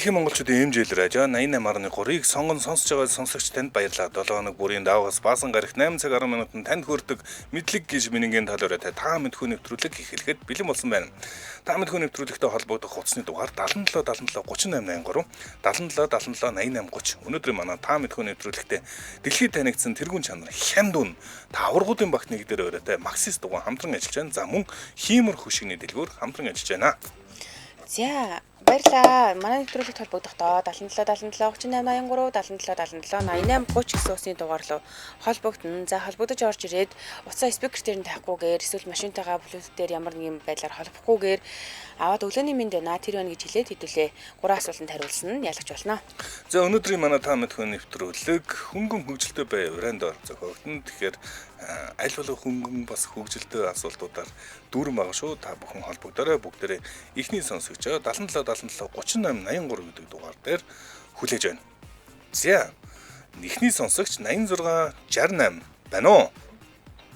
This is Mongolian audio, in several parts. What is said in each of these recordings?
Дэлхийн монголчуудын эмжээлэр ажаа 88.3-ыг сонгон сонсож байгаа сонсогч танд баярлалаа. 7 хоног бүрийн даваагаас баасан гарах 8 цаг 10 минутанд танд хүрдэг мэдлэг гэж минийгийн талаараа та мэдхүү нэвтрүүлэг эхлэхэд бэлэн болсон байна. Та мэдхүү нэвтрүүлэгтэй холбогдох утасны дугаар 77 77 38 77 77 88 30. Өнөөдөр манай та мэдхүү нэвтрүүлэгтээ дэлхийд танигдсан тэргуун чанар хямдун таваргуудын багт нэг дээр өрөөтэй Максис дугуй хамтран ажиллаж байна. За мөн хиймэр хөшигний дэлгүүр хамтран ажиллаж байна. За баярлаа. Манай нэвтрүүлэгт холбогдохдоо 77 77 38 83 77 77 88 30 гэсэн усны дугаар руу холбогдно. За холбогдож орж ирээд утсаа спикер дээр нь тавихгүйгээр эсвэл машинтайгаа Bluetooth дээр ямар нэгэн байдлаар холбохгүйгээр аваад өглөөний мэнд байна. Тэр байна гэж хэлээд хэдүүлээ. 3 асуултанд хариулсан нь ялгч болно. За өнөөдрийн манай та мэдхүү нэвтрүүлэг хөнгөн хөгжилтэй бай урандор зохиогдно. Тэгэхээр аль болох хөнгөн бас хөгжилтэй асуултуудаар дүүрэн байгаа шүү. Та бүхэн холбогдорой. Бүгдээрээ ихний сонсогчоо 77 77 38 83 гэдэг дугаар дээр хүлээж байна. За ихний сонсогч 86 68 байна уу?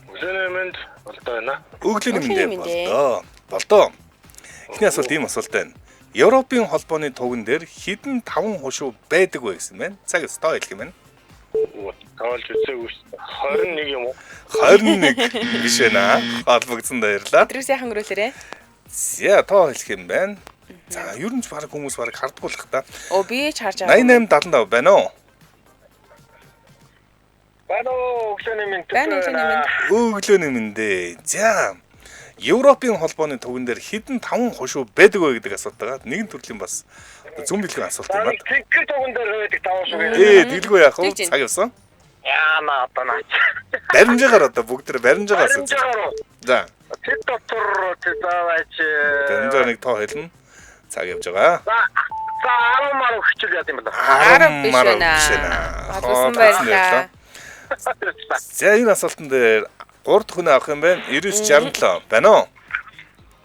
Өглөөний мэнд болдоо байна. Өглөөний мэнд болдоо. Эхний асуулт ийм асуулт байна. Европын холбооны туган дээр хэдэн 5 хушуу байдаг вэ гэсэн байна. Цаг өстөө хэлэх юм байна. Тоолж үзээгүй 21 юм уу? 21 биш байна. Холбогдсон баярлаа. Өдрөө сайхан өрөөлөөрэй. За тоо хэлэх юм байна. За ер нь баг хүмүүс баг хардгуулах та. Оо би ч харж байгаа. 88 75 байна уу? Байна уу? Өглөөний мэнд. Өглөөний мэндээ. За Европын холбооны туган дээр хэдэн 5 хушуу байдаг вэ гэдэг асуулт байгаа. Нэгэн төрлийн бас зөв бэлгийн асуулт юм байна. Тэгэр туган дээр байдаг 5 хушуу гэдэг. Дэлгүй яах вэ? Цаг явсан. Яна одоо наач. Баримжаагаар одоо бүгд тэр баримжаагаас. За. Тэд дотор тэдаваач. Баримжаа нэг тоо хэлнэ. Цаг явж байгаа. За 10 мар хичээл яд юм байна. 10 биш байна. Батсан байлаа. За энэ асуултанд 3 дахь хүн авах юм байна. 9967 байна уу?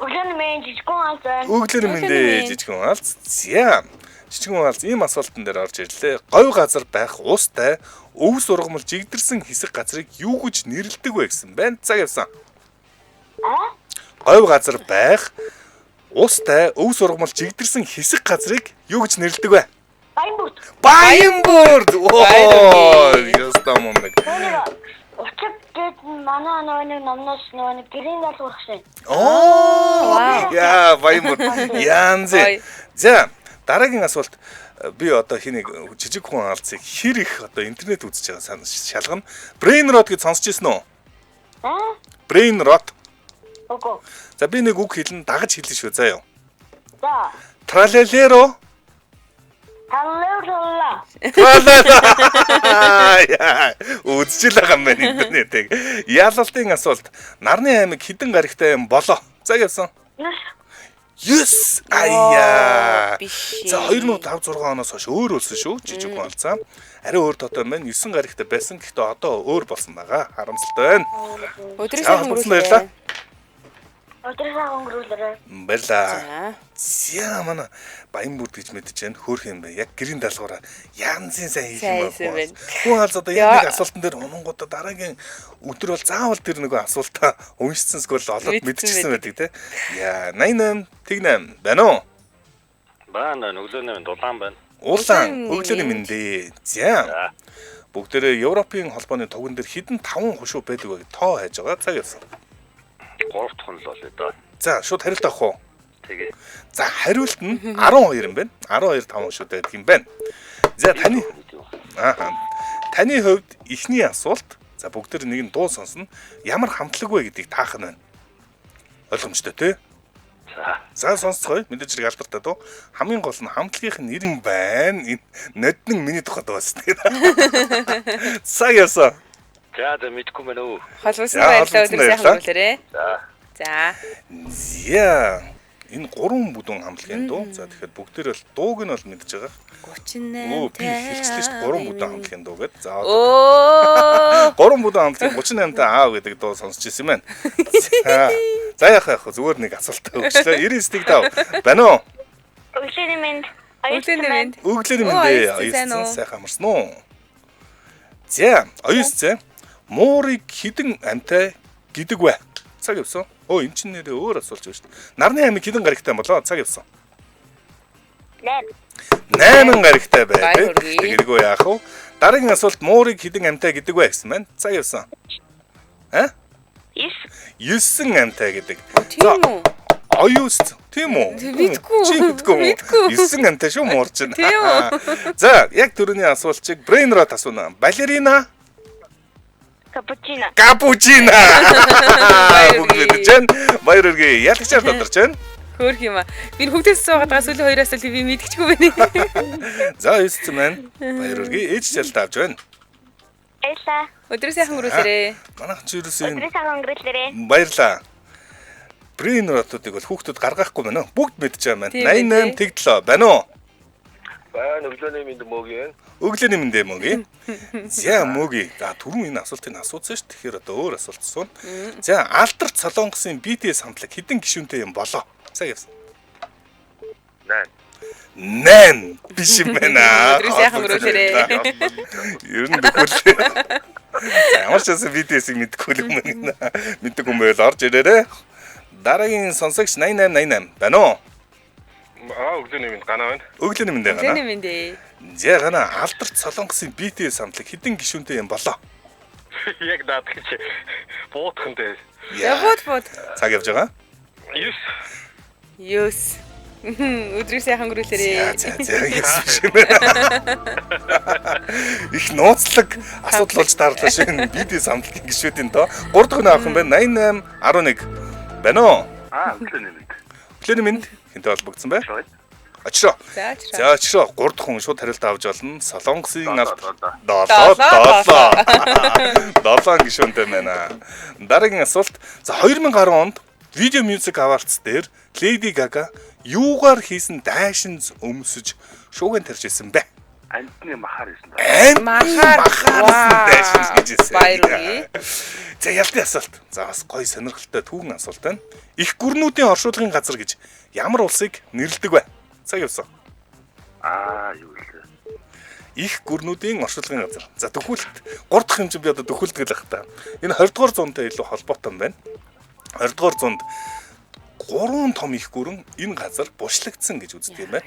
Өглөөний мэнд жижигхэн алз. Өглөөний мэндээ жижигхэн алз. За. Жижигхэн алз ийм асуултан дээр орж ирлээ. Говь газар байх уустай өв сургамал жигдэрсэн хэсэг газрыг юу гэж нэрлэдэг вэ гэсэн байна. Цаг явсан. Говь газар байх уустай өв сургамал жигдэрсэн хэсэг газрыг юу гэж нэрлэдэг вэ? Баянбүрд. Баянбүрд. Оо, ястаа мондаг. Учир гээд манай нэг номноос нэг гэрийн дал урагшаа. Оо, яа, баянбүрд. Янзэ. За, дараагийн асуулт би одоо хэнийг жижиг хүн алцыг хэр их одоо интернет үзэж байгаа шалгана. Brain rot гэж сонсч ирсэн үү? Brain rot. Окей. За би нэг үг хэлнэ дагаж хэлнэ шүү заа юу. За. Тралелеро. Таллаа. Үзчихэл байгаа юм байна интернетийг. Ялалтын асуулт. Нарны аймаг хэдэн гаригтай юм болоо? Цаг явсан. 9. Аяа. За 2005 6 оноос хойш өөр болсон шүү. Жижиг хүн алцаа. Арай өөр дотоо байна. 9 гаригтай байсан. Гэхдээ одоо өөр болсон байгаа. Харамсалтай байна. Өдрөө сайхан өрөөлөөрэй. Өдрөө сайхан өнгөрүүлээрэй. Баярлаа. За манай Баянбүрд гэж мэдэж байна. Хөөх юм байна. Яг гэрийн даалгавраа янзын сайн хийх юм байна. Хүн алз одоо яг нэг асуултан дээр унгуудаа дараагийн өдөр бол заавал тэр нэг асуултаа уншсан скол олоод мэдчихсэн байдаг те. Яа 88 тэгнэм байна уу? Байна өглөөний мэнд улаан байна. Улаан өглөөний мэндээ. За. Бүгдээрээ Европын холбооны туган дээр хэдэн 5 хушуу байдаг вэ? Тоо хайж байгаа. Цаг явсан. 3 дахь нь л болоо доо. За шууд хариулт авах уу? Тэгээ. За хариулт нь 12 юм байна. 12 5 шууд байдаг юм байна. За таны хувьд эхний асуулт. За бүгдээр нэг нь дуу сонсно. Ямар хамтлаг вэ гэдгийг таах нь байна. Ойлгомжтой тий? За сонсцгоё. Мэдээж хэрэг алдартай дуу. Хамгийн гол нь хамтлагийнх нь нэр юм байна. Энэ ноднын миний тухайд байсан. Цаг яасан. За мэдгүй мэн үү. Холбосон баярлалаа. Өдрөө сайхан өрөөлөөрэй. За. Яа. Энэ 3 бүдүүн хамтлагийн дуу. За тэгэхээр бүгдээр бол дууг нь бол мэдж байгаа. 38. Би хэлчихлээ шүү дээ 3 бүдүүн хамтлагийн дуу гэдэг. За Оо. 3 бүдүүн хамтлаг 38 та аав гэдэг дуу сонсч ирсэн юм байна. За яах вэ? Зүгээр нэг асуулт өгчлээ. 99 байна уу? Өглөөний мэнд. Өглөөний мэнд. Сайхан амарсан уу? За, оюусцээ. Муурыг хідэн амтай гэдэг вэ? Цаг явсан. Өө эн чинь нэрээ өөр асуулж байна шүү дээ. Нарны аймаг хэдэн гаригтай болоо? Цаг явсан. 8 гаригтай Баяр байдаг. хүргэе. Тэгэлгүй яах вэ? Дараагийн асуулт муурыг хэдэн амтай гэдэг вэ гэсэн байна. За явсан. 9 амтай гэдэг. Тийм үү? Оюус тийм үү? Мэдгүй. Чи мэдгүй. Мэдгүй. 9 амтай шүү муурч байна. Тийм үү? За яг түрүүний асуултыг brain rot асууна. Балерина, Капучино. капучино. Баяр Бүгд хүргэе. мэдэж байна. Баяр хүргэе. Ялагчаар тодорч байна. Хөөх юм аа. Би хүүхдээс суугаад сүүлийн 2 асуулт би мэдчихгүй байна. За 9 байна. Баяр хүргэе. Ээж чалт авч байна. Эла. Өдрөө сайхан өнгөрүүлээрэй. Манайх ч ерөөсөө Өдрийн цагаан өнгөрүүлээрэй. баярлаа. Brain rot-уудыг бол хүүхдүүд гаргахгүй байна уу? Бүгд мэдж байгаа Тийм байна. үү, 88 тэгдлөө байна уу? Байна өглөөний минь мөгийн. Өглөөний мэндэ мөгийн. За мөгийн. За түрүүн энэ асуултыг асуусан шүү. Тэгэхээр одоо өөр асуулт асууна. За Алдарт Солонгосын BTS хамтлаг хэдэн гишүүнтэй юм болоо? Цаг явсан. 8 биш юм байна. Өдрөө сайхан өнгөрүүлээрэй. Ер нь дөхөрлөө. За ямар ч байсан BTS-ийг мэдгүй юм байна. Мэддэг юм байл орж ирээрэй. Дараагийн сонсогч 8888 байна уу? Өглөөний минь ганаа байна. Өглөөний мэндэ Өглөөний гана. мэндэ. За гана Алдарт Солонгосын BTS хамтлаг хэдэн гишүүнтэй юм болоо? Яг наад гэж буутхантай. Явууд. Цаг явж байгаа. 9. Ёс. Өдрөө сайхан өнгөрүүлээрэй. За yes юм байна. Их нууцлаг асуудал болж таарлаа шин. BTS хамтлагийн гишүүдийн доо 3 дахь нь авах юм байна. 88 11 байна уу? Өглөөний минь. Өглөөний минь хинтээ холбогдсон бай. Очроо. За очроо. За очроо 3 дахь хүн шууд хариулт авч болно. Солонгосын алт 7 гишүүнтэй байна. Дараагийн асуулт. За 2010 онд Video Music Awards дээр Lady Gaga юугаар хийсэн дайшинз өмсөж шууган тарьж исэн бэ? Антны махаар ирсэн. Махаар. дайшинз гэж исэн. Баяр хүргэе. За ялтын асуулт. За бас гоё сонирхолтой түүхэн асуулт байна. Их гүрнүүдийн оршуулгын газар гэж ямар улсыг нэрлэдэг вэ? Цаг явсан. Юу вэ? Их гүрнүүдийн оршуулгын газар. За төхөөлт 3 дахь хэмжээнд би одоо төхөөлдөг л ах та. Энэ 20 дугаар зуунтай илүү холбоотой юм байна. 20 дугаар зуунд 3 том их гүрэн энэ газар бушлагдсан гэж үздэг юм байна.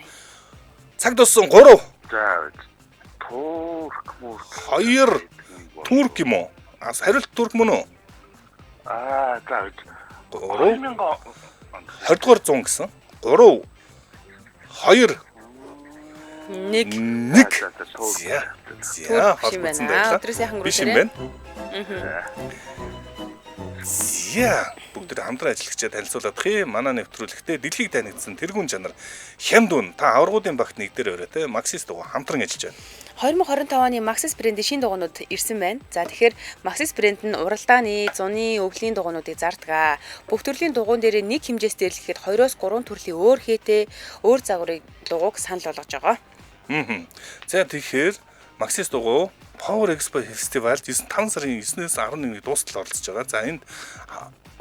Цаг дууссан 3, За Турк муу. 2 турк юм уу? Хариулт турк мөн үү? За 3 2000 20 дугаар зуун гэсэн. 3 2 Нэг. 1. За За Турк юм холбогдсон байна. байлаа. Өдрөө сайхан Биш юм өнгөрүүлээрэй. байна. За бүгд хамтран ажиллагчаа танилцуулах юм. Манай нэвтрүүлэгтээ дэлхийг танигдсан тэргүүн чанар Хямдун та аврагуудын багт нэгдэр өрөөтэй Maxis дугаа хамтран ажиллаж байна. 2025 оны Maxis брэндийн шинэ дугуйнууд ирсэн байна. За тэгэхээр Maxis брэнд нь уралдааны, зуны, өвлийн дугуйнуудыг зардаг. Бүх төрлийн дугуйн дээр нэг хэмжээс дээрлэхэд 2-3 төрлийн өөр хээтэй, өөр загварыг дугуйг санал болгож байгаа. За тэгэхээр Maxis дугуй Power Expo Festival 5 сарын 9-ээс 11-ний дуустал оролцож байгаа. За энд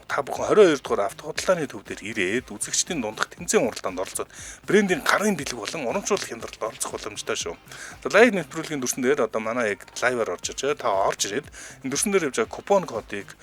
та бүхэн 22 дугаар авто худлааны төв дээр ирээд үзэгчдийн дундах тэмцээн уралдаанд оролцоод брендийн гарын бэлэг болон урамшуулах хямдралд оролцох боломжтой шүү. За лайв нэвтрүүлгийн дүрсэн дээр одоо манай яг лайваар орж иж та орж ирээд энэ дүрсэн дээр явж байгаа купон кодыг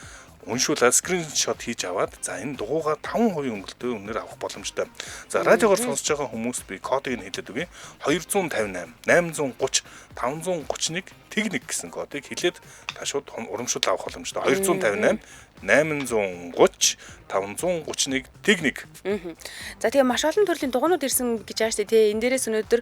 уншуулаад скриншот хийж аваад за энэ дугуйгаа 5% өнгөлтөө үнээр авах боломжтой. За радиогоор сонсож байгаа хүмүүст би кодыг нь хэлээд өгье. 258 830 531 техник гэсэн кодыг хэлээд та шууд урамшуул авах боломжтой. 258 830 531 техник. За тэгээ маш олон төрлийн дугуйнууд ирсэн гэж байгаа шүү дээ. Энэ дээрээс өнөөдөр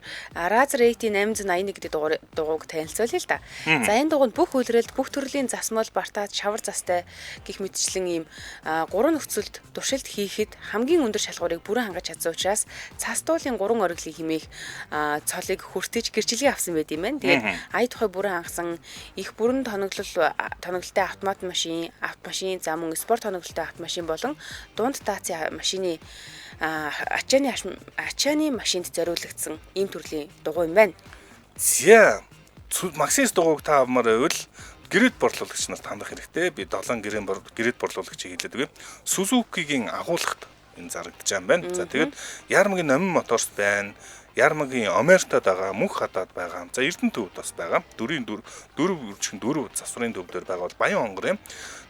Razer AT 891 гэдэг дугуйг танилцуулъя л да. За энэ дугуйд бүх үйлрэлт, бүх төрлийн засмал, бартаад, шавар застай гих мэтчлэн ийм 3 нөхцөлд туршилт хийхэд хамгийн өндөр шалгуурыг бүрэн хангаж чадсан учраас цастуулын 3 ориглыг хэмээх цолыг хүртэж гэрчлэгээ авсан байт юм байна. Тэгээд ая тухай бүрэн хангасан их бүрэн тоноглолтой автомат машин, за мөн спорт тоноглолтой автомашин болон дунд таацын машины ачааны машинд зориулагдсан ийм төрлийн дугуй юм байна. За Maxis дугуйг та авмаар байвал гэрээд борлуулагч нарт хандах хэрэгтэй. Би 7 гэрээд борлуулагчийг хэлээд өгье. Suzuki-гийн агуулгад энэ зарагдаж байгаа юм байна. За тэгээд Ярмагийн номин моторс байна. Ярмагийн Омертад байгаа, Мөнх хадаад байгаа. За Эрдэнэ төвд бас байгаа. Дөрөв засварын төв дээр байгаа бол Баян хонгорын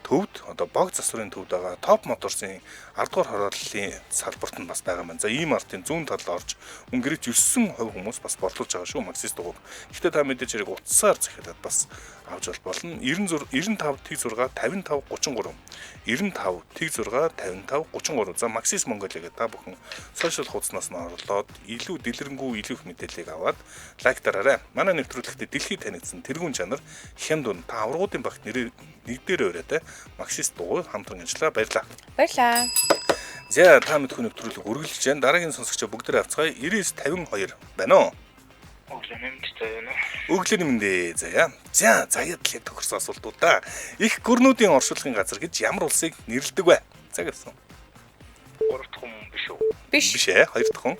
төвд одоо Бог засварын төвд байгаа Топ моторсын 10 дугаар хорооллын салбарт нь бас байгаа маань. За ийм артын зүүн талд орж өнгөрөж 9% хүмүүс бас борлуулж байгаа шүү Максис дугуйг. Гэхдээ та мэдээж хэрэг утсаар захиалаад бас авч болно. 95 тэг 6 55 33. 95 тэг 6 55 33. За Максис Монголиа гэдэг та бүхэн сошиал хуудаснаас нь орлоод илүү дэлгэрэнгүй илүү их мэдээллийг аваад лайктараарай. Манай нэвтрүүлэгтээ дэлхийд танигдсан тэргүүн чанар Хямдун та аврагуудын багт нэрээр нэгдээр өрөөтэй Максис дугуй хамтран ажиллаа. Баярлалаа. Баярлалаа. За та мэдхүү нэвтрүүлэг үргэлжлэж байна. Дараагийн сонсогчоо бүгдээ авцгаая. 9952 байна уу? Өглөөний мэндэ заяа. За заяад л тохирсон асуултуудаа. Их гүрнүүдийн оршуулгын газар гэж ямар улсыг нэрлэдэг вэ? За гэсэн. 3 дахь хүн биш үү? Биш ээ, 2 дахь хүн.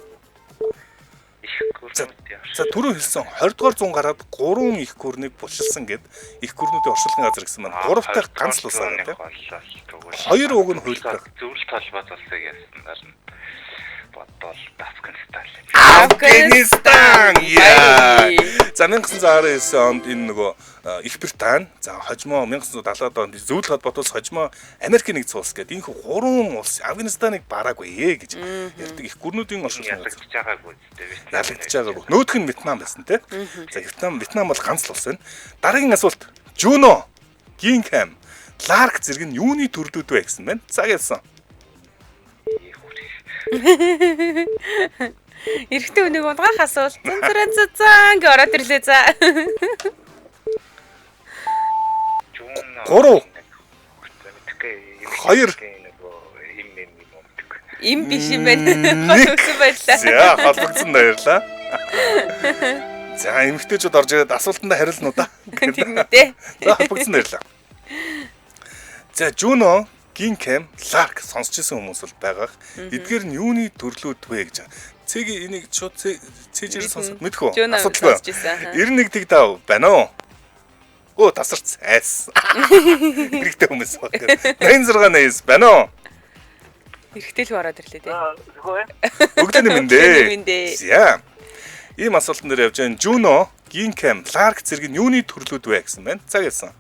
Их гүрнүүд яаш. За түрүү хэлсэн 20 дугаар 100 гараад 3 их гүрнийг булшилсан гэд их гүрнүүдийн оршуулгын газар гэсэн маань 3 дахь ганц л ус байгаа тийм. 2 уг нь хуйлдах. Зөвлөлт холбоот улсыг яснаар нь бодвол Афганистан. Афганистан. Яа. За 1969 онд энэ нөгөө Их Британи, за хожимо 1970-аад онд зөвлөлт холбоотоос хожимо Америкийн нэгдсэн улс гэдэг энэ 3 улс Афганистаныг бараагүй гэж ярьдаг их гүрнүүдийн оршуулгын газар. Ялагдчихж байгаагүй. Нөтг нь Вьетнам байсан те. За Вьетнам бол ганц л улс байна. Дараагийн асуулт. Juno, Gingham, Clark зэрэг нь юуны төрлүүд вэ гэсэн байна. За гэсэн. Эрэхтэй үнийг унгаах асуулт. Зан гэ ороод ирлээ за. 3 2 Им биш юм байна. Холбогдсон байлаа. За холбогдсон баярлаа. За эмэгтэйчүүд орж ирээд асуултанд хариулна уу да? Тийм үү. За холбогдсон баярлаа. За Juno, Gingham, Clark сонсчихсан хүмүүс бол байгаах. Эдгээр нь юуны төрлүүд вэ гэж. Цэгийн энийг шууд цэжээр сонсох мэдэх үү? Асуудалгүй. 91 тэг тав байна уу? Оо тасарч айс. Хэрэгтэй хүмүүс байна. 86 байна уу? Эрэхтэй л ороод ирлээ тий. Өглөөний мэндэ. За. Ийм асуултан дээр явж байгаа Juno, Gingham, Clark зэрэг нь юуны төрлүүд вэ гэсэн байна. За гэсэн.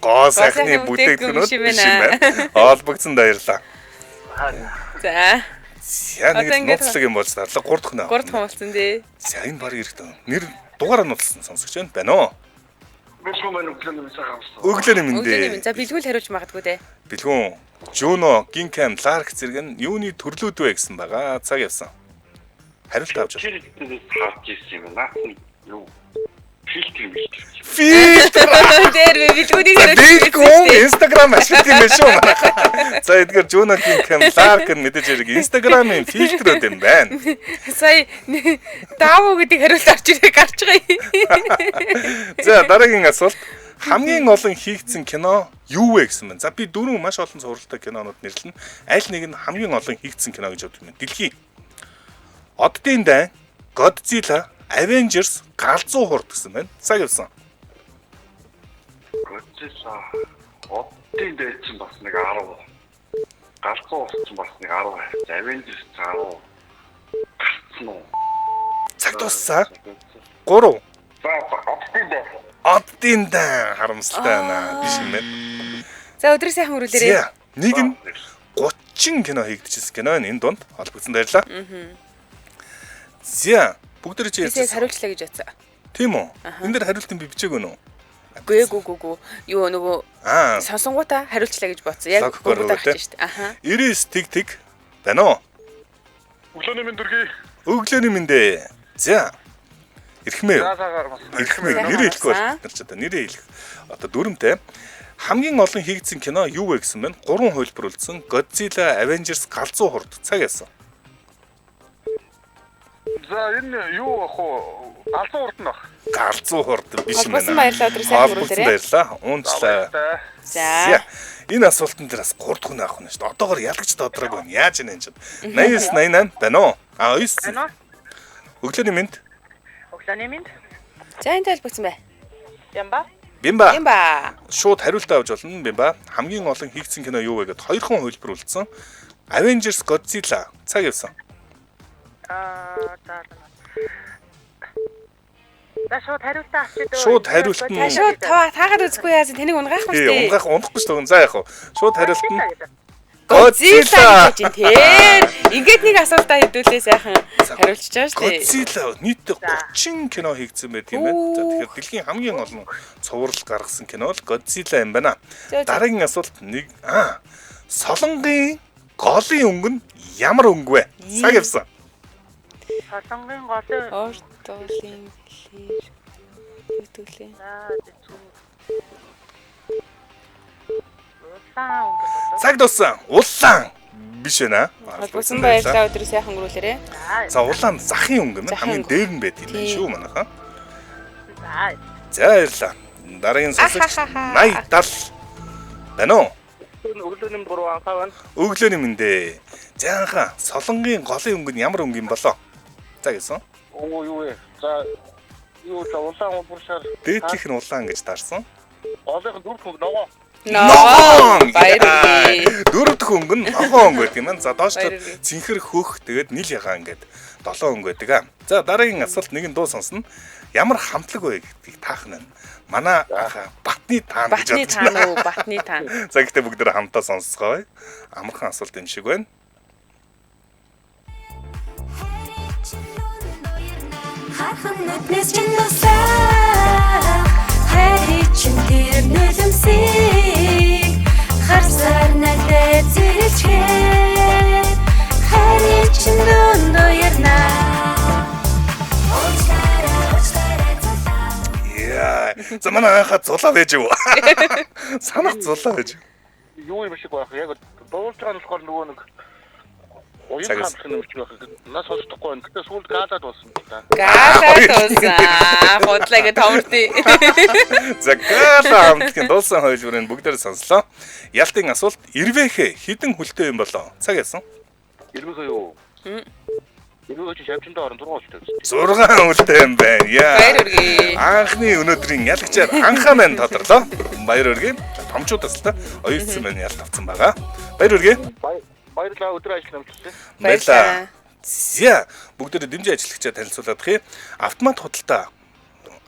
Гоо сайхны бүтээгдэхүүнүүд биш юм байна. Холбогдсон баярлаа. За. За нэг нууцлаг юм болж тарлаа 3 дахь нөө. 3 дахь болсон тий. За энэ баг хэрэгтэй. Нэр дугаараа нууцлсан сонсогч байна уу? Өглөөний мэндэ. За бэлгүүл хариулж магадгүй дээ. Бэлгүүн. Juno, Gingham, Clark зэрэг нь юуны төрлүүд вэ гэсэн байгаа. Цаг явсан. Хариулт авч байна. Харж ирсэн юм наа. Юу? Фильтр. Тэр бэлгүүнийг Бэлгүүн Instagram ашиглах юм шүү. За эдгээр Juno, Gingham, Clark нь мэдээж хэрэг Instagram-ын фильтрүүд юм байна. Сая даавуу гэдэг хариулт авч ирээ гарч байгаа. За дараагийн асуулт. Хамгийн олон хийгдсэн кино юу вэ гэсэн байна. За би 4 маш олон сурвалжтай кинонууд нэрлэнэ. Аль нэг нь хамгийн олон хийгдсэн кино гэж боддог юм. Дэлхийн Оддын дайн, Godzilla, Avengers, Галзуу хурд гэсэн байна. Цаг явсан. Godzilla Оддын дайн чинь бас нэг 10. Галзуу хурд чинь бас нэг 10. Avengers 10. Гарцсан уу? Цаг дууссан. 3. За Оддын дайн. Оддын дайн харамсалтай байна. Биш юм байна. За өдрөө сайхан өрүүлээрэй. За нэг нь 30 кино хийгдчихсэн кино энэ дунд холбогдсон баярлаа. За бүгд ч ярьсан хариулчлаа гэж бодсон. Тийм үү? Энд дээр хариултын би бичээгүй нөө. Гүү. Юу нөгөө сонсонгуудаа хариулчлаа гэж бодсон. Яг бүгд гарч штэ. Аха. 99 тэг байна уу? Өглөөний мэнд дүргий. Өглөөний мэндэ. За. Ирхмээ. Ирхмээ нэрээ хэлэхгүй байна. Нэрээ хэлэх. Одоо дүрмтэй. Хамгийн олон хийгдсэн кино юу вэ гэсэн байна? 3 хувилбарлуулсан. Godzilla, Avengers, Галзуу хурд. Цаг яасан. За энэ юу ах вэ? Галзуу хурд нь ах. Галзуу хурд биш юм байна. Баярлалаа өдрөө сайхан өрүүлээрэй. Баярлалаа. Уунчлаа. За. Энэ асуултан дээр бас 3 дахь хүн авах нь шүү дээ. Одоогоор ялгч додраагүй юм. Яаж ийм юм. 89 88 байна уу? 9. Байна уу? Өглөөний мэнд. Өглөөний мэнд. За энэ талбагсан бай. Бимба. Шууд хариулт авч болно Бимба. Хамгийн олон хийгдсэн кино юу вэ гэд 2хан хувилбар үлдсэн. Avengers, Godzilla. Цаг явсан. За шууд хариултаа авчид. Шууд хариулт нь Шууд таагаад үзэхгүй яа тэнийг унгаах тий мэт. унгаах унахгүй шүү дээ. За яг хуу. Шууд хариулт нь Godzilla гэж байна тэр. Ингээд нэг асуултаа хэдүүлээ сайхан хариулчихж байгаа шүү дээ. Godzilla нийтдээ 30 кино хийгдсэн байт юм байна. За тэгэхээр дэлхийн хамгийн олон цуврал гаргасан кино бол Godzilla юм байна. Дараагийн асуулт нэг Солонгийн голын өнгө нь ямар өнгө вэ? Цаг явсан. Солонгийн голын Ортолын хэлээр хэдүүлээ. Цаг дууссан. Улаан биш байна. Холбогдсон баярлалаа өдрөө сайхан өнгөрүүлээрэй. За улаан захын өнгө юм хамгийн дээр нь байт юм шүү манайхаа. За баярлалаа. Дараагийн сонсогч 80 70 байна уу? өглөөний 3 анхаа байна. Өглөөний мэндэ. Зяанхаа Солонгийн голын өнгө нь ямар өнгө юм болоо? За гэсэн. Оо юу вэ? За юу за улаан ууршаар Дээдлийнх нь улаан гэж таарсан. голынх нь 4 хүн ногоо. Ногоон баярлалаа. Дөрөв дэх өнгө нь ногоон өнгө гэдэг юм. За доош Баярлалаа. цэнхэр хөх тэгээд нийл ягаан ингээд 7 өнгө байдаг аа. За дараагийн асуулт нэгэн дуу сонсно. Ямар хамтлаг вэ гэдгийг таах нь. Манай Батны таан гэж Батны бодож таан байна. уу, батны таан. За гэхдээ бүгд хамтаа сонсцгоё. Амархан асуулт юм шиг байна. Хархан нүднээс чинь нусаа хайчин тэр нүлэмсийг харсаар надад зэрэлчээ хайчин дундуу ярнаа. Яа. За манай анхаа зулаа байж юу? Санах зулаа байж. Юу юм шиг байх. Яг дуулж байгаа нь болохоор нөгөө нэг уян Цагаас. хамтлаг нэмж байх. Нас сонсохгүй байна. Гэтэ сүүлд гаалаад болсон л та. Гаалаа туусан. Худлаагээ томртий. За гала хамтгийн дуулсан хойжврын бүгдээр сонслоо. Ялтын асуулт ирвэхэ хідэн хүлтэй юм болоо? Цаг яасан? Ирвэхэ юу? Ирвэхэ чи шавчандаа орон 6 хүлтэй. 6 хүлтэй юм байна. Яа. Баяр хүргэе. Анхны өнөөдрийн ялагчаар анхаа маань тодорлоо. Баяр хүргэе. Томчуудаас л та оюутсан маань ялт авсан байгаа. Баяр хүргэе. Баярлалаа өдөр ажил намжлаа. Баярлалаа. За бүгдээрээ дэмжиж ажиллагчаа танилцуулаад хий. Автомат худалдаа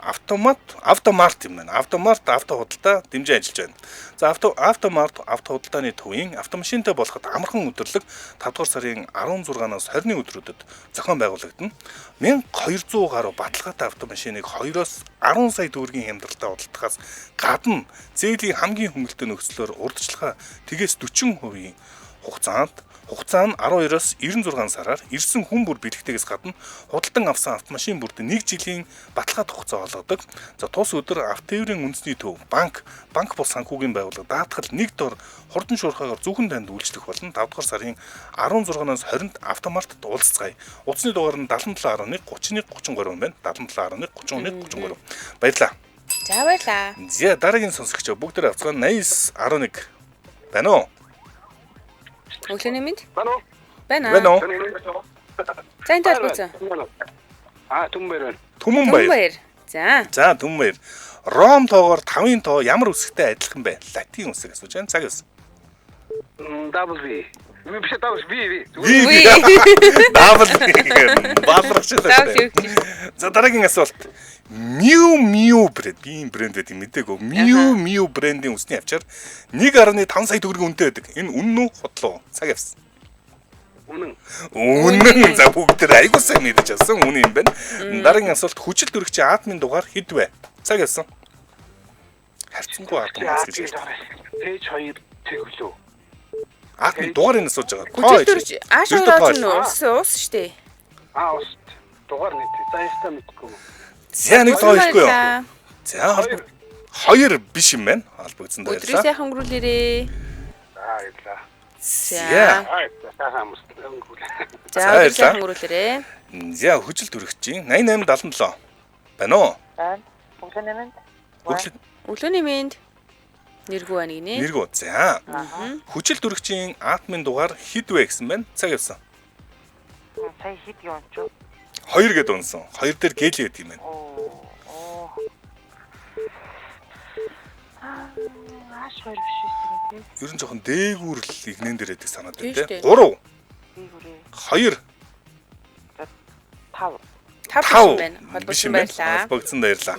автомарт юм байна. Автомарт авто худалдаа дэмжиж ажиллаж байна. За автомарт авто худалдааны төвийн автомашинтай болоход амархан өдөрлөг 5 дугаар сарын 16-наас 20-ны өдрүүдэд зохион байгуулагдана. 1200 гаруй баталгаатай автомашиныг 2-оос 10 сая төгрөгийн хямдралтай худалдахаас гадна зээлийн хамгийн хөнгөлтэй нөхцлөөр урдчлага тгээс 40% хугацаа нь 12-оос 96 сараар ирсэн хүн бүр бэлэгтэйгээс гадна худалдан авсан автомашин бүрд 1 жилийн баталгаат хугацаа олгодог. За тус өдөр автотээврийн үндэсний төв банк бус санхүүгийн байгууллага даатгал 1 дор хурдан шуурхаагаар зөвхөн танд үйлчлэх болно. 5 дугаар сарын 16-наас 20-нд автомартт уулзцгаая. Утасны дугаар нь 7711 31 33 байна. 7711 31 33. Баярлалаа. За баярлаа. За дараагийн сонсогч бүгд авцгаа 89 11 байна уу? Өглөөний мэнд Байна уу? байна. Байна уу? За энэ талбарцсан. Түмбэр байна. Түмэн баяр. Баяр. За. За түмэн баяр. Ром тоогоор 5-ын тоо ямар үсэгтэй адилхан бэ? Латин үсэг асууж байна. Цаг юус. Double V. Би биш double V. Ви. Дабл балрагчлаа Давч шүү. За дараагийн асуулт. Miu брэнд. Би энэ брэнд гэдэг мэдээгүй. Miu брэндийн үсний авчаар 1.5 сая төгрөгийн үнэтэй байдаг. Энэ үнэн үү худлаа? Цаг явсан. Үнэн. Үнэн. За бүгд айгуу сайн мэдэж авсан. Үнэн юм байна. Дараагийн асуулт хүчил төрөгчийн атомын дугаар хэд вэ? Цаг явсан. Харцсангүй атом аас гэж. Пэйж 2 тэглүү. Атомын дугаарыг нь асууж байгаа. Хүчил төрж аашаа орж уус штэ. Ус. Дугаар нийт. За ястаа мэдгүй. За нэг тоо ихгүй юу? За 2 биш юм байна. Холбогдсон Өдрөө даярлаа. сайхан өнгөрүүлээрэй. Баярлалаа. За. Сайхан амс өнгөрүүл. За баярлалаа. өдрөө сайхан өнгөрүүлээрэй. За хүчил төрөгчийн 8877 байна уу? Байна. Өглөөний мэнд. Өглөөний мэнд. Нэргүй байна гинэ. Нэргүү. За. Хүчил төрөгчийн атомын дугаар хэд вэ гэсэн байна? Цаг явсан. Сая хэд юм ч. 2 гэдээ унсан. 2 дээр гээл гэдэг юм байна. Ааш хоёр биш үү? Ер нь жоохон дээгүүр л игнэн дээр байдаг санаад Тийм байна шүү дээ. те. 3 Би хүрээ. 2 За 5. 5 байна. Холбогдсон баярлаа. Холбогдсон баярлаа.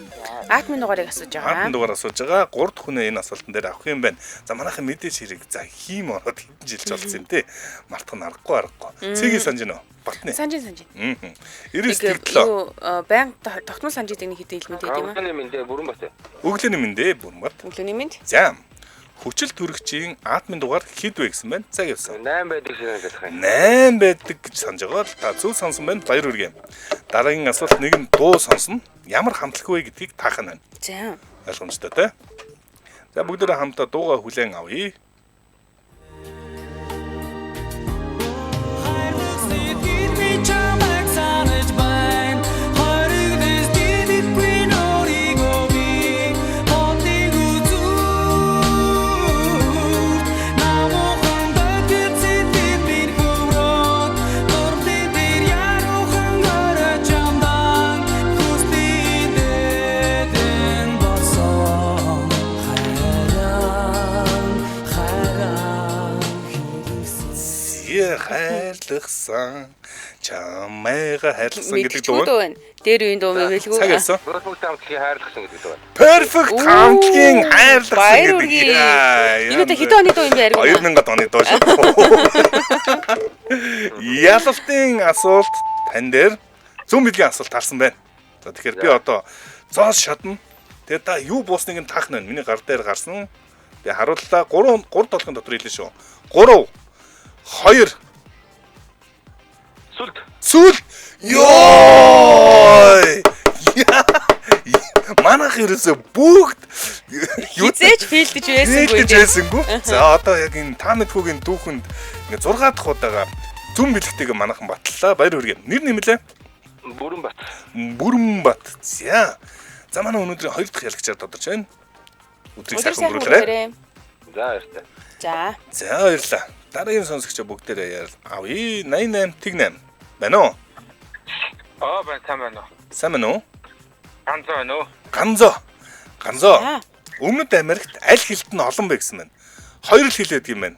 Атмын дугаарыг асууж байгаа. Атмын дугаар асууж байгаа. 3 дахь хүнээ энэ асуултан дээр авах юм байна. За манайхан мэдээж хэрэг за хийм ороод хэдэн жил болсон юм те. Мартах нь аргагүй. Цэгийг санаж байна уу? Батны. Санжин. 97. Юу баян тогтмол санаж идэг нэг хэдэн хэлмэд гэдэг юм аа. Өглөөний мэндэ бүрэн бат. Өглөөний мэндэ Бүрмат. Өглөөний мэнд. За. Хүчил төрөгчийн атмын дугаар хэд вэ гэсэн байна? Цаг явсан. 8 байдаг шиг санагдах юм. 8 байдаг гэж санаж байгаа л та зөв сонсон байна. Баяр хүргэе. Дараагийн асуулт нэг нь дуу сонсно. Ямар хамтлаггүй гэдгийг таах нь байна. За. Ойлгомжтой те. За бүгдээ хамтдаа дуугаа хүлээн авъя. Хайрлахсан чамайга хайрлахсан гэдэг дуу. Мэдчихгүй байна. Дээр үеийн дуу мэлгүй. Цаг явсан. Perfect хамтлагийн хайрлахсан гэдэг дуу. Perfect хамтлагийн хайрлахсан Баяр гэдэг. хүргэе. Энэ хэдэн оны дуу юм бэ? 2000 оны дуу шүү. Ялалтын асуулт тань дээр зөв мэдгийн асуулт харсан байна. За тэгэхээр би одоо цоос шатна. Тэгээ та юу буусныг нь таах нь миний гар дээр гарсан. Би харууллаа 3 толгойн дотор хэлнэ шүү. 3 2 Сүл. Ёо! Манайх ерөөсө бүгд Хизээч фейлдэж байсангүй. За одоо яг энэ та мэдхүүгийн дүүхэнд ингээ 6 дахь удаага зүм бэлгтэйг манайхан батллаа. Баяр хүргэе. Нэр нэмлээ? Бүрэн бат. За манай өнөөдрийн 2 дахь ялагчаар тодорч байна. Өдрийг сайхан өнгөрүүлээрэй. За баяртай. За. За баярлалаа. Дараагийн сонсогчоо бүгдээрээ авъя. 88 8 байна уу? байна. Сайн байна уу? Ганцаа байна уу? Ганзоо. Өмнөд Америкт аль хэлт нь олон бэ гэсэн байна. 2 л хэл байдаг юм байна.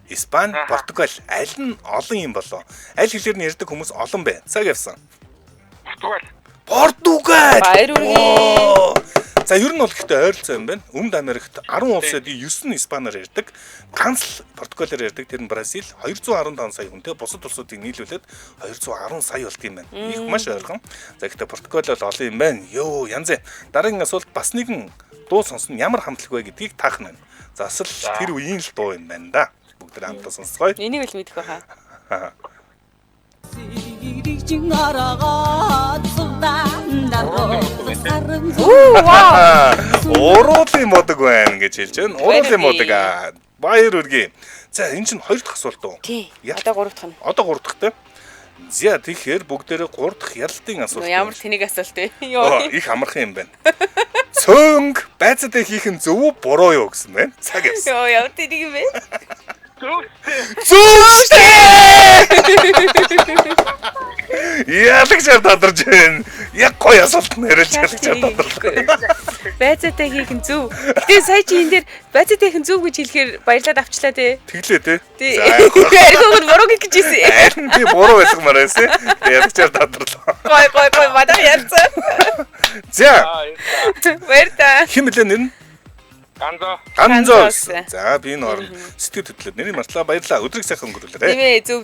Испани, Португал аль нь олон юм болоо? Аль хэлээр нь ярьдаг хүмүүс олон бэ? Цаг явсан. Португал. Баяр хүргэе. За ер нь бол гэхдээ ойролцоо юм байна. Өмнөд Америкт 10 улсад 9 нь испанаар ярьдаг, ганц л португалаар ярьдаг. Тэр нь Бразил 215 сая хүнтэй, бусад улсуудыг нийлүүлээд 210 сая болт юм байна. Их маш ойрхон. За гэхдээ Португал бол олон юм байна. Йоо, янз. Дараагийн асуулт бас нэгэн дуу сонсно ямар хамтлаг вэ гэдгийг таах нь. За асал тэр үеийн л дуу юм байна да. Бүгд хамтдаа сонсцгоё. Энийг л мэдэх байхаа. Уруулын модог байна гэж хэлж байна. Уруулын модог аа. Баяр хүргэе. За энэ чинь 2 дахь асуулт уу? Тий. Одоо 3 дахь нь. Одоо 3 дахьтай. За тэгэхээр бүгдээрээ 3 дахь ялалтын асуулт. Ямар тэнийг асуулт вэ? Их амархан юм байна. Цөнг байцаатай хийх нь зөв үү буруу юу гэсэн байна. Цаг явсан. Йоо, ямар тэнийг юм бэ? Зүгтэй! Яалагчаар тодорж байна. Яг гоё асуулт нэрэлж яалагчаар тодорлоо. Байцаатай хийх нь зөв. Гэтэ сая чи энэ дээр байцаатай хийх нь зөв гэж хэлэхээр баярлаад авчлаа те. Тэглээ те. Тий. Аргууд буруу гэж хэлсэн. Харин би буруу байлгамаар байсан. Яалагчаар тодорлоо. Гой мадаа ярьсан. За. Баяртай. Хэн блэ нэр нь? Ганзоо. За би энэ орон сэтгэл хөдлөлт нэрийг мартлаа. Баярлалаа. Өдрийг сайхан өнгөрүүлээрэй. Тийм ээ, зөв.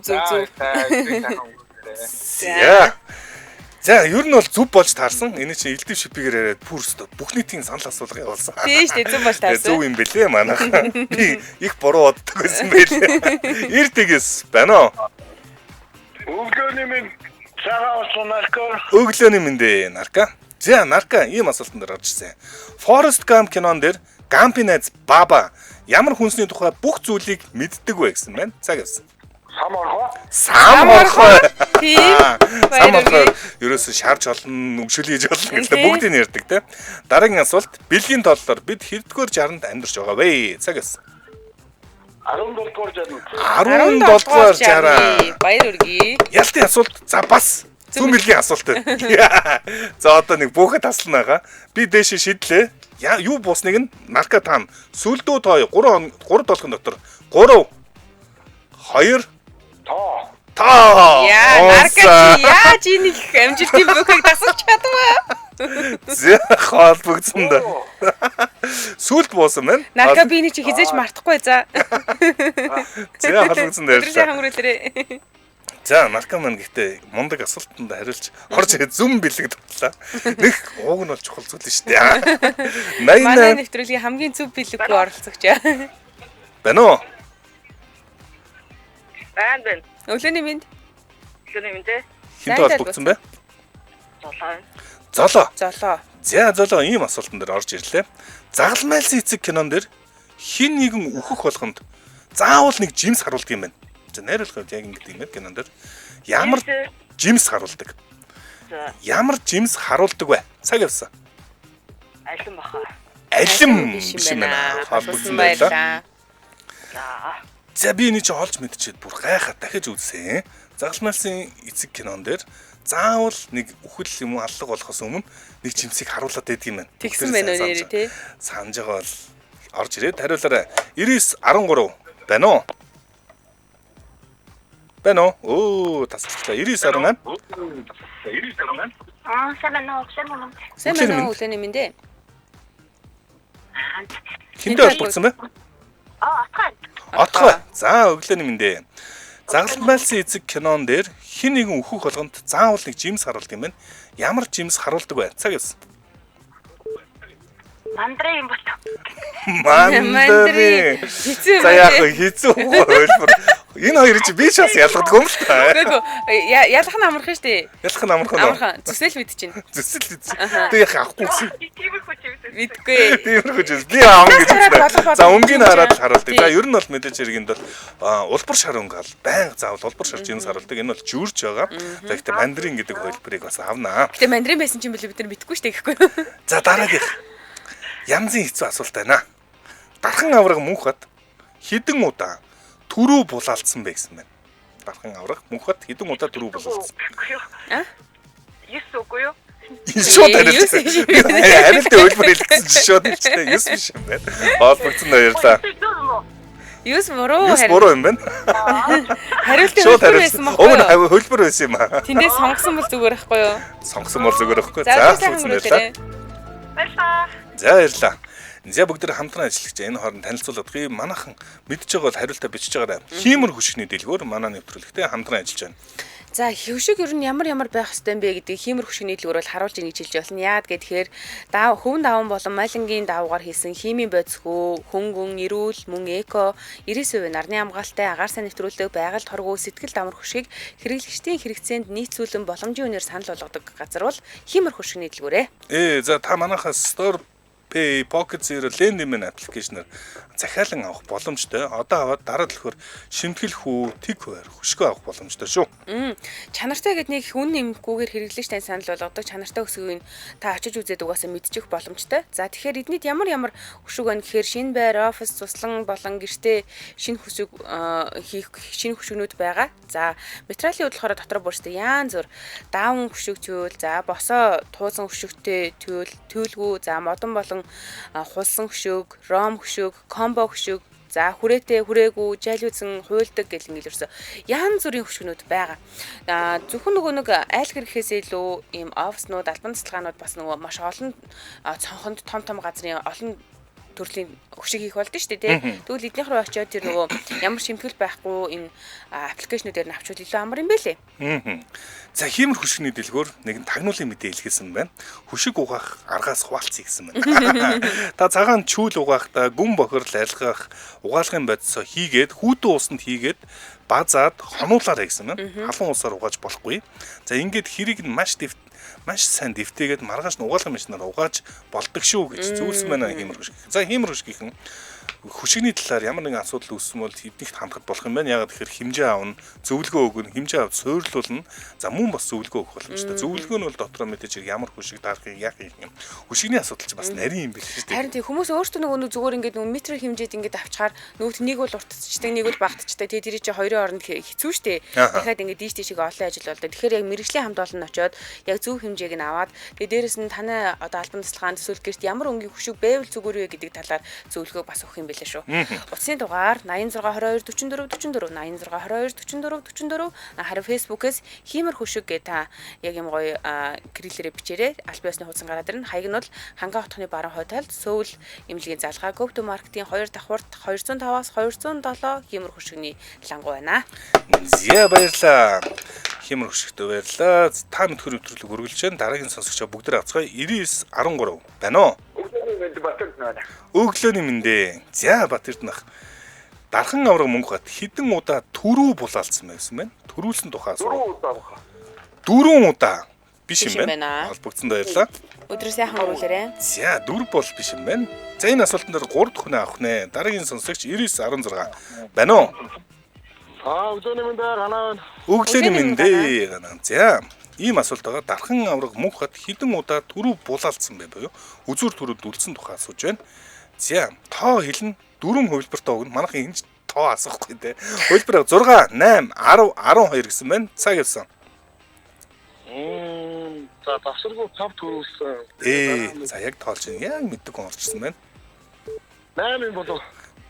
За ер нь бол зүв болж таарсан. Энэ чинь элдв шипигээр яриад пүрст бүх нийтийн санал асуулга явуулсан. Тийм шүү дээ, зөв болж таарсан. Зөв юм бэлээ манайхан. Би их буруу боддог байсан байлээ. Эрдэгээс байна уу? Өглөөний минь цагаан ус нарко. Өглөөний мэндэ нарка. За нарка ийм асуултан дээр орж ирсэн. Forrest Gump кинон дээр Гампи найз Баба ямар хүнсний тухай бүх зүйлийг мэддэг вэ гэсэн байна. Цаг явсан. Самархой. Тийм. Самархой. Ерөөсө шарж олон, өмшөөл хийж болно гэдэг бүгдийг ярьдаг те. Дараагийн асуулт бэлгийн толлоор бид хэддүгээр жаранд амьдарч байгаа вэ? Цаг явсан. 17 дугаар жараа. Баяр хүргэе. Ялтын асуулт. За бас зөв бэлгийн асуулт. За одоо нэг бүхэд таслана байгаа. Би дээшээ шидлээ. Юу буусныг нь нарка таам. Сүлдөө тоо 3 толгын дотор 3 2 Та. Наркач яаж энийг амжилтын бүхийг дасалж чадваа? За холбогдсон да. Сүлд буусан байна. Нарка би энийг чи хизээж мартахгүй за. За холбогдсон Өдрийн дээрээ. хангуулаарэ. За наркоман гэхдээ мундаг асуултанд хариулж орж ирээд зүм бэлэг тутлаа. Нэг ууг нь бол чухал зүйл шүү дээ. Манай 88 нэвтрүүлгийн хамгийн зөв бэлэггүй оролцогч. байна уу? Бэн. Өглөөний минь. Өглөөний минь те. Хинт холбогдсон бэ? Золоо. Золоо. Золоо. За золоо ийм асуултан дээр орж ирлээ. Загалмайлсан эцэг кинон дээр хин нэгэн үхэх болгонд заавал нэг жимс харуулдаг юм байна. За найруулгад яг ингэдэг юм байна кинон дээр. Ямар жимс харуулдаг? За, Ямар жимс харуулдаг вэ? Цаг явсан. алин баха. Алим биш биш юм юм байна. байна. Холбогдсон байлаа. За, За би энийг чи олж мэдчихэд бүр гайхаад дахиж үзсэн. Загалмайлсан эцэг кинон дээр заавал нэг үхэл юм уу аллаг болохоос өмнө нэг жимсийг харуулад байдаг юм байна. Тэгсэн байна уу нэрээ тий? Санаж байгаа бол орж ирээд хариулаарай. 9913 байна уу? Байна уу? Оо тасчлаа. 9918. сайн байна уу? Сайн байна уу? Сайн байна уу өглөөний минь дээ. Хинтээ холбогдсон бэ? Атгай. Отгой. За өглөөний минь дээ. Загалмайлсан эцэг кинон дээр хин нэгэн үхэх болгонд заавал нэг жимс харуулдаг юм байна. Ямар жимс харуулдаг вэ? Цаг явсан. Мандрын юм болов. Мандри. Хэцүү За яг хэцүү хөлбөр. Энэ хоёр чи би ч бас ялгадгүй юм л та. Үгүй ялах нь амархан штэ. Ялах нь амархан уу? Амархан. Зүсэл мэд чинь. Зүсэл үз. Тэг яг авахгүй гэсэн. тиймэрхүү ч юм. Мэдгүй. Тиймэрхүү ч би аав гэж хараад үзлээ. За өмгийн хараад харуулдаг. За ер нь бол мэдээж хэрэгэнд бол улбар шар өнгө бол байнга заавал улбар шар жимс харуулдаг. Энэ бол жүүрж байгаа. За гэхдээ мандрин гэдэг хөлбөрийг бас авнаа. Гэтэ мандрин байсан чинь билээ бид нар мэдгүй штэ гэхгүй. За дараагийнх. Янзын хэцүү асуулт байна. Дархан авраг мөнхөд хідэн удаа түрүү булаалцсан бэ гэсэн байна. Дархан авраг мөнхөд хідэн удаа түрүү булаалцсан. А? Юс үгүй юу? Шууд харилтаа хөлбөр хэлсэн чинь шууд хэлчихлээ. Юус биш юм байна. Холбогдсон баярлаа. Юус буруу Юус буруу юм байна. хариултын Шууд хөлбөр байсан харилсан. баггүй. Өмнө хөлбөр байсан юм аа. Тэндээ сонгосон бол зүгээр байхгүй юу? Сонгосон бол зүгээр байхгүй. За За сайн баярлаа. Баярлаа. За баярлаа. За бүгд хамтран ажиллаж энэ хооронд танилцуулаад гэх юм манайхан мэдж байгаа бол хариултаа бичиж байгаарай. Хиймэр хөшгний дэлгүүр манай нэвтрүүлэгтээ хамтран ажиллаж байна. За хөвшиг ер нь ямар байх хэвтэй юм бэ гэдэг хиймэр хөшгний дэлгүүр бол харуулж ийг хэлж болно. Яад гэхээр хөвн даван болон малингийн давуугаар хийсэн химийн бодисгүй, хөнгөн, эрүүл, мөн эко, 99% нарны хамгаалалтай агаар сайн нэвтрүүлэг, байгальд хоргоо, сэтгэл давмар хөшгийг хэрэглэгчдийн хэрэгцээнд нийцүүлэн боломжийн үнээр санал болгодог газар бол хиймэр хөшгний дэлгүүрээ. За та манайхаас Store Pay, Pocket Zero, Lendman аппликейшнээр захиалан авах боломжтой. Одоо аваад дараа төлөхөр шимтгэл хүү, тэг хуваар хөшгөө авах боломжтой шүү. Чанартай гэдэг нэг хүн нэмэхгүйгээр хэрэглэгчтэй санал болгодог чанартай өсгөөг та очиж үзээд угаасаа мэдчих боломжтой. За тэгэхээр эднийд ямар хөшөг байна гэхээр шинэ байр, офис, туслан болон гэртээ шинэ хөшөг хийх шинэ хөшгөнүүд байгаа. За материалын хөдөлгөөрөө дотор бүрстэй янз бүр даавн хөшөг төвөл, за босоо туузан хөшөгтэй төлгүү, за модон болон хулсан хөшөг, ром хөшөг, комбо хөшөг, за хүрээтэй, хүрээгүй, жайлуусан, хуйлдаг гэл ингээл ерөөсө янз бүрийн хөшгөнүүд байгаа. Зөвхөн нэг айл гэрэхээс илүү ийм офиснууд, албан тасалгаанууд бас нөгөө маш олон цонхонд том газрын олон төрлийн хөшиг хийх болд нь шүү дээ тий. Тэгвэл эднийх рүү очиод тэр нөгөө ямар шимтгэл байхгүй энэ аппликейшнүүдээр нь авчвал илүү амар юм байлээ. За хиймэр хөшгний дэлгүүр нэгэн тагнуулын мэдээ илгээсэн байна. Хөшиг угаах аргаас хуваалцъя гэсэн байна. Та цагаан чүүл угаахдаа гүн бохирол арилгах угаалгын бодисоо хийгээд хүүтэн усанд хийгээд базаад хонуулаарай гэсэн байна. Халуун усаар угааж болохгүй. За ингээд хэрийг нь маш сайн дэвтээгээд маргааш нь угаалгын машинаар угааж болдог шүү гэж зүйлсэн байна хиймэр хөшиг. За хиймэр хөшгийнхэн хөшигний талаар ямар нэгэн асуудал үүссэн бол эднийхд хандхад болох юм байна. Ягаад гэхээр хэмжээ аавна, зөвлөгөө өгнө, хэмжээ аваад суйрлуулна. За мөн бас зөвлөгөө өгөх боломжтой. Зөвлөгөө нь бол дотроо мэдээж ямар хөшиг дарахыг яах юм. Хөшигний асуудал чинь бас нарийн юм биш шүү дээ. Харин тийм хүмүүс өөрсдөө нөгөө зүгээр ингээд нөгөө метр хэмжээд ингээд авчаар нөгөөт нэг бол уртцдаг, нэг бол багтцдаг. Тэгээ тэр чинь хоёрын оронд хэцүү шүү дээ. Дахиад ингээд дийш тийшээ олон ажил болдог. Тэгэхээр яг мэрэгжлийн хамт олон очоод яг зөв хэмжээг нь аваад тэгээ дээрэс нь таны одоо албан тасалгаанд эсвэл гэрт ямар өнгийн хөшиг байвал зүгээр вэ гэдэг талаар зөвлөгөө бас өгөх өгөх юм байлаа шүү. Утасны дугаар 86224444 86224444 харин фэйсбүүкээс хиймэр хөшиг гэ та яг юм гоё гэрэлэрээ бичээрэй. Аль биесны хуудсан гараад ирнэ. Хаяг нь бол Хангаа хотхны баруун хойд Сөүл эмнэлгийн залгаа Go to Market-ийн 2 давхурт 205-аас 207 хиймэр хөшигний лангу байна. Зя баярлаа. Хиймэр хөшигтэй баярлаа. Та мэдхүр нэвтрүүлэг үргэлж байна. Дараагийн сонсогчоо бүгд хацгаая. 9913 байна уу? Өглөөний мэндэ. За Батэрднах. Дархан авраг мөнгө хат хідэн удаа түрүү булаалцсан байсан байна. Төрүүлсэн тухай асуу. 4 удаа биш юм байна. Холбогдсон баярлаа. Өдрөө сайхан өрүүлээрэй. За 4 бол биш юм байна. За энэ асуултан дээр 3 дахь хүн авах нэ. Дараагийн сонсогч 9916 байна уу? Өглөөний мэндэ ганаа. Өглөөний мэндэ ганаа. За ийм асуултаа дархан авраг мөнх хат хідэн удаа түрүү булаалцсан бай буюу үзүүр төрөд үлдсэн тухай асууж байна. За тоо хэлнэ 4 хувилбартаа өгнө. Манайх энэ тоо асуухгүй те. Хувилбар 6, 8, 10, 12 гэсэн байна. Цаг явсан. За тасаргуу 5 төрүүлсэн. За яг тоолж байна. Яг мэддэг хүн орчихсон байна. 8 юм болов.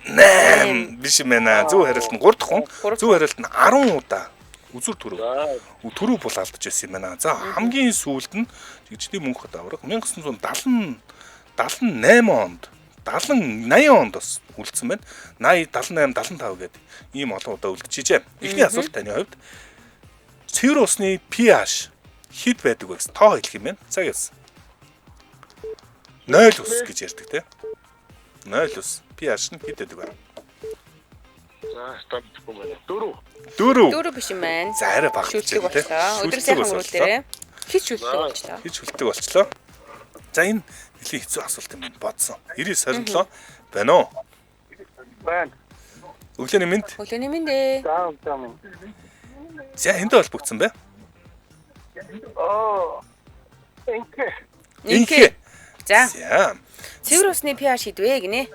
8 биш юм байна. Зөв хариулт нь 3 дахь хүн. Зөв хариулт нь 10 удаа үзүр төрөв булаалдаж байсан юм байна. За хамгийн сүүлд нь жигждийн мөнх хот авраг 1978 онд 80 онд бас үлдсэн байна. 80, 78, 75 гэдэг ийм олон удаа үлдчихэж байна. Эхний асуулт таны хувьд цэвэр усны pH хэд байдаг вэ гэсэн тоо хэлэх юм байна. Цаг явсан. 0 ус гэж ярьдаг те. 0 ус pH нь хэд байдаг вэ? За стабилгүй байна. 4 биш юм байна. За арай багтаж Шүлтэг байна те. болчлоо. Өдөр сайхан өрүүлээрэй. Хич шүлтэг болчлоо. Хич шүлтэг болчлоо. За энэ нэлийн хэцүү асуулт юм байна. Бодсон. 97 байна уу? Байна. Өглөөний Өглөөний мэнд. мэндэ. За өглөө. За энд холбогдсон бай. Инхэ. За. За. Цэвэр усны pH хідвэ гинэ.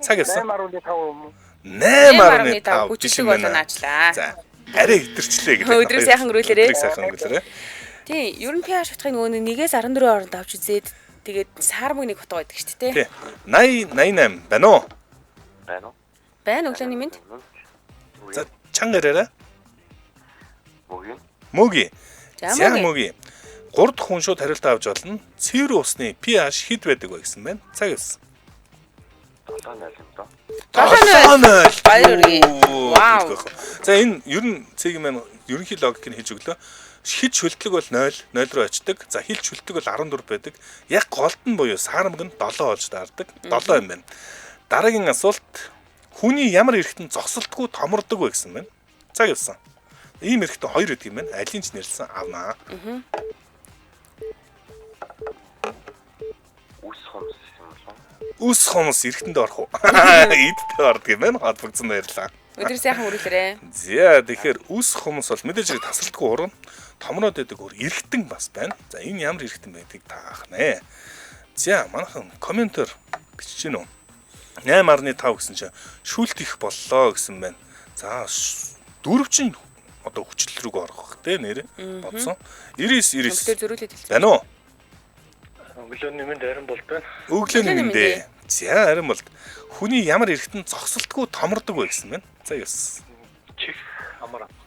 Цаг явсан. 8.5. 8.5 хүчлэг болоо наачлаа. За. Арай хитэрчлээ гэдэг. Өдрөө сайхан өрүүлээрэй. Өдрөө сайхан өрүүлээрэй. Тий, ер нь pH утгыг нөгөө 1-ээс 14 хооронд авч үзээд тэгээд саармаг нэг утга байдаг шүү дээ. Тий. 80 88 байна уу? Байна уу? Байна өглөөний мэнд. За чанга яраарай. Мөги. За За мөги. мөги. 3 дахь хүн шууд хариулт авч болно. Цэвэр усны pH хэд байдаг вэ гэсэн байна. Цаг явсан. 7.0. Баяр хүргэе. Вау. За энэ ер нь цэгийн маань ерөнхий логик нь хэлж өглөө. Хит шүлтлэг бол 0 руу очдог. За хил шүлтлэг бол 14 байдаг. Яг голд нь буюу саармаг нь 7 болж даардаг. 7 юм байна. Дараагийн асуулт хүний ямар эргэтэн зогсолтгүй томордог вэ гэсэн байна. Цаг явсан. Ийм эргэтэн 2 гэдэг юм байна. Алийг ч нэрлсэн авнаа. Үс хомс эргэтэнд орох уу? Идтэй ордог юм байна. Холбогдсон баярлаа. Өдөр сайхан өрүүлээрэй. За тэгэхээр үс хомс бол мэдээж тасралтгүй уран томроод байдаг өөр эргэтэн бас байна. За энэ ямар эргэтэн байдгийг та хаах нэ. За манайхан комментээр бичиж гинөө. 8.5 гэсэн чинь шүлт их боллоо гэсэн байна. За дөрвчин одоо хүчлэл рүүгээ орох бах те нэр бодсон. 99 Өдөр зөрүүлээд хэлсэн. байна уу? Өглөөний мэнд арин болд байна. Өглөөний мэндэ. За арин болд. Хүний ямар эргэтэн зогсолтгүй томордог вэ гэсэн байна. За ёс.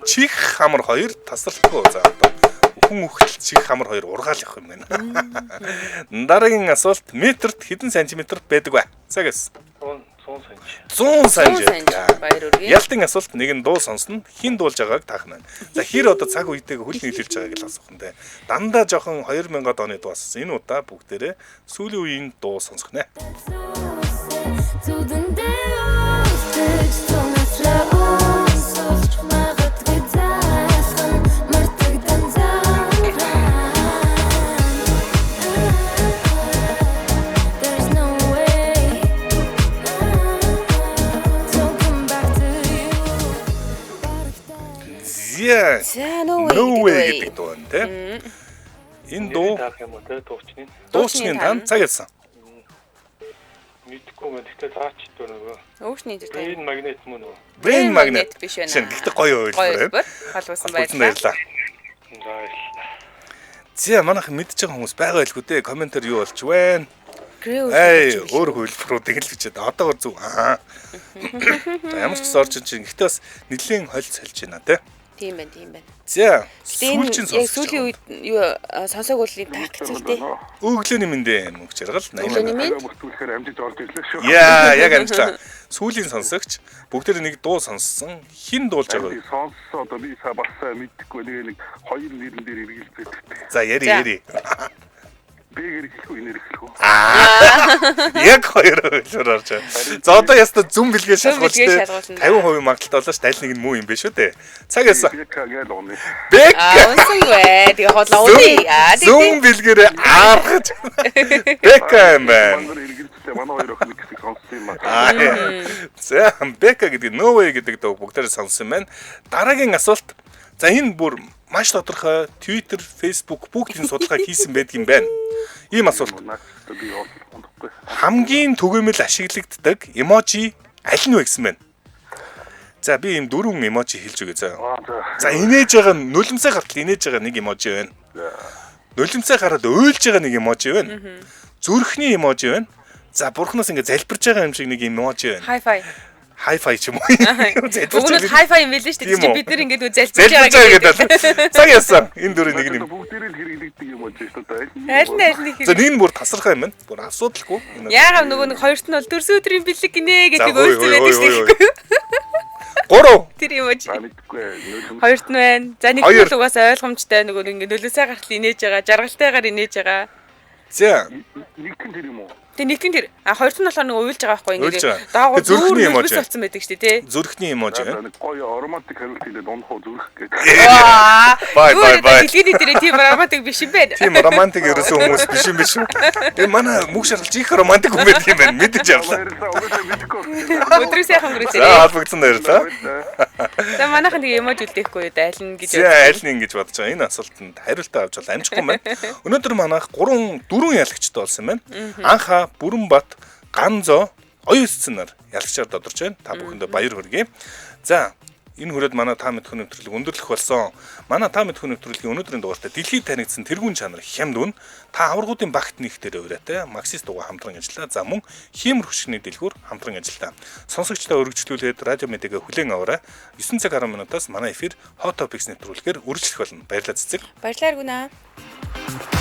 Чих хамар 2 тасралтгүй. За одоо хүн үхтэл чих хамар 2 ургаал явах юм байна. Дараагийн асуулт метрт хэдэн сантиметр байдаг вэ? Цаг ёс. 100 см. Баяр хүргэе. Ялтын асуулт нэг нь дуу сонсно. Хин дуулж байгааг таах нь. За хэр одоо цаг үетэйг хөл нийлүүлж байгааг л асуух нь дээ. Дандаа жоохон 2000-ад оны дуу асуусан. Энэ удаа бүгдээрээ сүүлийн үеийн дуу сонсох нэ. За no way гэдэг дуу байна те. Энэ дуу дуучны тань цаг ялсан. Мэдхгүй мэн гэхдээ цаач дөө нөгөө. Өөхний дээр Энэ магнит мөн үү? Brain magnet биш байна. Гэхдээ гоё ойлбор. Холбоосон баярлалаа. За манайхан мэдж байгаа хүмүүс байгаа байлгүй дээ. Комментээр юу болж байна? Эй, өөр хөлбөрүүдийг л бичээд одоогор зүг. Ямар ч гэсэн орж ин чинь гэхдээ бас нэлийн хольц хэлж байна те. Тийм байна. За, Сүүлчийн сүүлчийн сүүлийн үед юу сонсоог бол таах гэсэн тий. өглөөний мэндэ мөнгө жаргал 88. Бүтүүлэхээр амжиж орж ирлээ шүү. Яа, яг амжилтаа. Сүүлийн сонсогч бүгд нэг дуу сонссон. Хин дуулж байгаа вэ? Сонсоод би бас мэдхгүй нэг хоёр нэрэн дээр эргэлзээд. За, яри. Бэгэр хэлгүй нэр хэлгүй. Яг хоёр хөлөөр орж байгаа. За одоо яста зүм бэлгээ шалгуулж бэлгээ тэ шалгуулна. 50% магадaltaй болоо ш аль нэг нь муу юм бэ шүү дээ. Цаг ясан. Гээл оны. Бэг Унсангүй. Тэгээ хоолоо ууны. зүм бэлгээрээ ааргаж. Бэка юм байна. Манай эргэлзээ манай хоёр охин гэсэн сонссон юм аа. За Бэка гэдэг No Way гэдэг дуу бүгдээр сонссон байна. Дараагийн асуулт. За энэ бүр маш тодорхой Twitter, Facebook бүгдийн судалгаа хийсэн байдгийн байна. Ийм асуулт. Би олохгүй. Хамгийн түгээмэл ашиглагддаг эможи аль нь вэ гэсэн байна. За би ийм дөрвөн эможи хэлж өгье заа. За инээж байгаа нулимсаа гартал инээж байгаа нэг эможи байна. Нулимсаа гараад уйлж байгаа нэг эможи байна. Зүрхний эможи байна. За бурхнаас ингэ залбирж байгаа юм шиг нэг эможи байна. Hi-fi ч юм уу. Өгнөд hi-fi юм билээ шүү дээ. Чи бид нар ингэж залбирж Залбирж байгаа байгаа гэдэг. Цаг яасан. Энэ дөрөв нэг юм. Бүгдээрээ хэрэглэгдэг юм уу ч гэсэн. Аль нэг За нэг нь бүр тасархай юм байна. Бүр асуудалгүй. яагаад нөгөө нэг хоёрт нь бол 4 өдрийн бэлэг гинэ гэдэг өөрсдөө байдаг шүү дээ. Гурав. Тэр юм уу? Мэдгүй. Хоёрт нь байна. За нэг нь бол угаасаа ойлгомжтой нөгөө ингэ нөлөөсөө гартал инээж байгаа, жаргалтайгаар инээж байгаа. За Нэгэн тэр юм уу? Тэгээ нэг нь тэр хоёрт нь болохоор нөгөө уйлж байгаа байхгүй Уйлж байгаа. ингэ. Даагаар Тэгээ зүрхний зүрхний эможи. эможи болсон байдаг шүү дээ, тий. зүрхний эможи байна. Нэг гоё ароматик хариулт хэлээд унхуу зүрх гэдэг. Бай. Дэлгэний дээр тийм романтик биш юм байна. Тийм романтик ерөөсөө хүмүүс биш юм биш үү? Тэгээ манай мөг шаргалж их романтик хүн байдаг юм байна. Мэдэж явлаа. Баярлалаа. Угаасаа мэдгүй. Өдрөө сайхан өнгөрөөсэй. За албагдсан баярлалаа. За манайхан тэгээ эможи үлдээхгүй юу да аль нь гэж. За аль нь ингэж бодож байгаа. Энэ асуултанд хариултаа авч бол амжихгүй юм байна. Өнөөдөр манайх 4 ялагчтай болсон байна. Анха, Бүрэнбат, Ганзо, Оюусцнаар ялагчаар додорч байна. Та бүхэндээ баяр хүргэе. За энэ хүрээд манай та мэдхүн нэвтрүүлэг өндөрлөх болсон. Манай та мэдхүн нэвтрүүлгийн өнөөдрийн дугаартай дэлхийд танигдсан тэргүүн чанар хямд үн та аваргуудын багт нэгтэр ураатай Максис дугаа хамтран ажиллаа. За мөн хиймэр хөшгөний дэлгүүр хамтран ажиллаа. Сонсогчдоо өргөжлүүлээд радио мэдээгээ хүлээн аваарай. 9 цаг 10 минутаас манай эфир Hot Topics нэвтрүүлгээр үргэлжлэх болно. Баярлалаа цэцэг. Баярлалаа Аргүна.